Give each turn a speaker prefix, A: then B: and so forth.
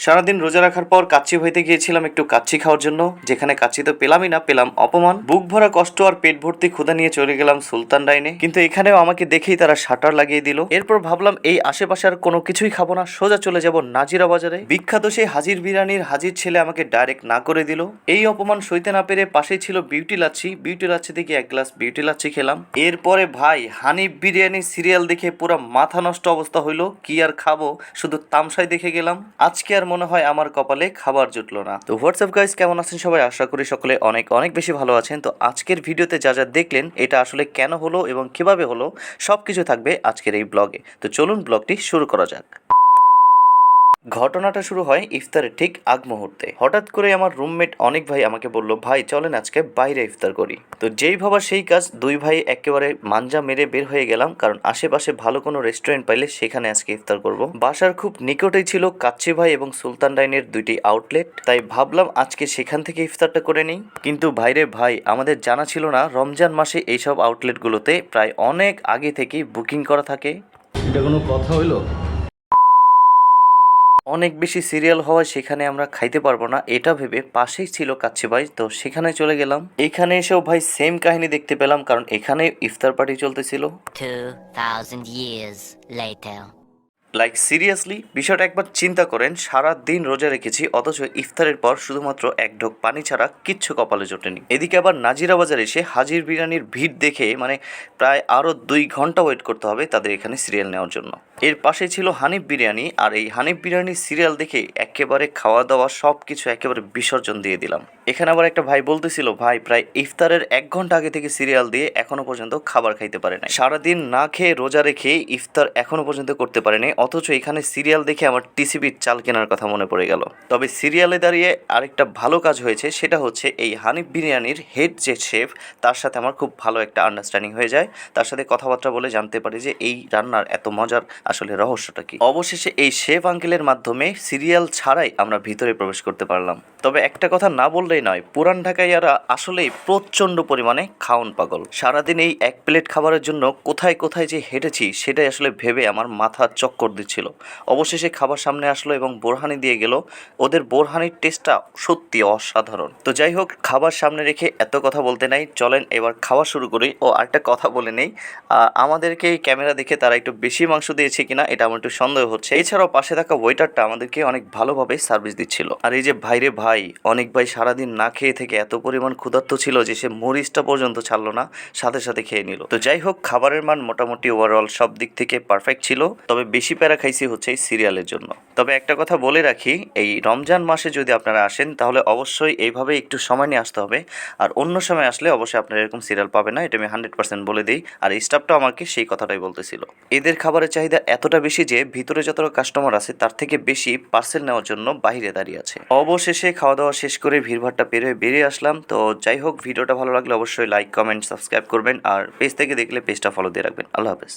A: সারাদিন রোজা রাখার পর কাচ্চি ভাইতে গিয়েছিলাম একটু কাচ্চি খাওয়ার জন্য, যেখানে কাচ্চি তো পেলামই না, পেলাম অপমান। বুক ভরা কষ্ট আর পেট ভর্তি ক্ষুধা নিয়ে চলে গেলাম সুলতান ডাইনে, কিন্তু এখানেও আমাকে দেখেই তারা শাটার লাগিয়ে দিল। এরপর ভাবলাম এই আশেপাশে আর কোনো কিছুই খাবো না, সোজা চলে যাব নাজিরা বাজারে। বিখ্যাত সেই হাজির বিরিয়ানির হাজির ছেলে আমাকে ডাইরেক্ট না করে দিল। এই অপমান সইতে না পেরে পাশেই ছিল বিউটি লাচ্ছি, বিউটি লাচ্ছি থেকে এক গ্লাস বিউটি লাচ্ছি খেলাম। এরপরে ভাই হানিফ বিরিয়ানি সিরিয়াল দেখে পুরো মাথা নষ্ট অবস্থা হইলো, কি আর খাবো, শুধু তামসাই দেখে গেলাম। আজকে আর মনে হয় আমার কপালে খাবার জুটলো না। তো হোয়াটসঅ্যাপ গাইস, কেমন আছেন সবাই? আশা করি সকলে অনেক অনেক বেশি ভালো আছেন। তো আজকের ভিডিওতে যা যা দেখলেন, এটা আসলে কেন হলো এবং কিভাবে হলো, সবকিছু থাকবে আজকের এই ব্লগে। তো চলুন ব্লগটি শুরু করা যাক। ঘটনাটা শুরু হয় ইফতারের ঠিক আগ মুহূর্তে। হঠাৎ করে আমার রুমমেট অনেক ভাই আমাকে বলল, ভাই চলেন আজকে বাইরে ইফতার করি। তো যেই ভাবা সেই কাজ, দুই ভাই একেবারে মাঞ্জা মেরে বের হয়ে গেলাম, কারণ আশেপাশে ভালো কোনো রেস্টুরেন্ট পাইলে সেখানে আজকে ইফতার করব। বাসার খুব নিকটেই ছিল কাচ্চি ভাই এবং সুলতান ডাইনের দুইটি আউটলেট, তাই ভাবলাম আজকে সেখান থেকে ইফতারটা করে নিই। কিন্তু ভাইরে ভাই, আমাদের জানা ছিল না রমজান মাসে এইসব আউটলেটগুলোতে প্রায় অনেক আগে থেকেই বুকিং করা থাকে।
B: এটা কোনো কথা হইলো?
A: অনেক বেশি সিরিয়াল হওয়ায় সেখানে আমরা খাইতে পারবো না, এটা ভেবে পাশেই ছিল কাচ্চি ভাই, তো সেখানে চলে গেলাম। এখানে এসেও ভাই সেম কাহিনী দেখতে পেলাম, কারণ এখানে ইফতার পার্টি চলতেছিল।
C: 2000 years later.
A: লাইক সিরিয়াসলি বিষয়টা একবার চিন্তা করেন, সারা দিন রোজা রেখেছি, অথচ ইফতারের পর শুধুমাত্র এক ঢোক পানি ছাড়া কিচ্ছু কপালে জোটেনি। এদিকে আবার নাজিরা বাজার এসে হাজির বিরিয়ানির ভিড় দেখে মানে প্রায় আরও 2 ঘন্টা ওয়েট করতে হবে তাদের এখানে সিরিয়াল নেওয়ার জন্য। এর পাশে ছিল হানিফ বিরিয়ানি, আর এই হানিফ বিরিয়ানির সিরিয়াল দেখে একেবারে খাওয়া দাওয়া সব কিছু একেবারে বিসর্জন দিয়ে দিলাম। এখানে আবার একটা ভাই বলতেছিল, ভাই প্রায় ইফতারের 1 ঘন্টা আগে থেকে সিরিয়াল দিয়ে এখনো পর্যন্ত খাবার খাইতে পারে না। সারাদিন না খেয়ে রোজা রেখে ইফতার এখনো পর্যন্ত করতে পারেনি, অথচ এখানে সিরিয়াল দেখে আমার টিসিবির চাল কেনার কথা মনে পড়ে গেল। তবে সিরিয়ালে দাঁড়িয়ে আরেকটা ভালো কাজ হয়েছে, সেটা হচ্ছে এই হানিফ বিরিয়ানির হেড যে শেফ, তার সাথে আমার খুব ভালো একটা আন্ডারস্ট্যান্ডিং হয়ে যায়। তার সাথে কথাবার্তা বলে জানতে পারি যে এই রান্নার এত মজার আসলে রহস্যটা কি। অবশেষে এই শেফ আঙ্কেলের মাধ্যমে সিরিয়াল ছাড়াই আমরা ভিতরে প্রবেশ করতে পারলাম। তবে একটা কথা না বললেই নয়, পুরান ঢাকাইয়ারা আসলেই প্রচণ্ড পরিমাণে খাওন পাগল। সারাদিন এই এক প্লেট খাবারের জন্য কোথায় কোথায় যে হেঁটেছি সেটাই আসলে ভেবে আমার মাথা চক্কর দিচ্ছিল। অবশেষে খাবার সামনে আসলো এবং বোরহানি দিয়ে গেল। ওদের বোরহানির টেস্টটা সত্যি অসাধারণ। তো যাই হোক, খাবার সামনে রেখে এত কথা বলতে নাই, চলেন এবার খাওয়া শুরু করি। ও আরেকটা কথা বলে নেই, আমাদেরকে এই ক্যামেরা দেখে তারা একটু বেশি মাংস দিয়েছে কিনা এটা আমার একটু সন্দেহ হচ্ছে। এছাড়াও পাশে থাকা ওয়েটারটা আমাদেরকে অনেক ভালোভাবে সার্ভিস দিচ্ছিল। আর এই যে ভাইরে ভাই, অনেক ভাই সারাদিন না খেয়ে থেকে এত পরিমাণ ক্ষুধার্ত ছিল যে সে মরিচটা পর্যন্ত ছাড়লো না, সাথে সাথে খেয়ে নিল। তো যাই হোক, খাবারের মান মোটামুটি ওভারঅল সব দিক থেকে পারফেক্ট ছিল। তবে বেশি প্যারা খাইছি হচ্ছে এই সিরিয়ালের জন্য। তবে একটা কথা বলে রাখি, এই রমজান মাসে যদি আপনারা আসেন তাহলে অবশ্যই এইভাবে একটু সময় নিয়ে আসতে হবে। আর অন্য সময় আসলে অবশ্যই আপনারা এরকম সিরিয়াল পাবে না, এটা আমি 100% বলে দিই। আর এই স্টাফটাও আমাকে সেই কথাটাই বলতেছিল। এদের খাবারের চাহিদা এতটা বেশি যে ভিতরে যতটা কাস্টমার আছে তার থেকে বেশি পার্সেল নেওয়ার জন্য বাইরে দাঁড়িয়ে আছে। অবশেষে খাওয়া দাওয়া শেষ করে ভিড়ভাড়টা পেরিয়ে বেরিয়ে আসলাম। তো যাই হোক, ভিডিওটা ভালো লাগলে অবশ্যই লাইক, কমেন্ট, সাবস্ক্রাইব করবেন, আর পেজ থেকে দেখলে পেজটা ফলো দিয়ে রাখবেন। আল্লাহ হাফেজ।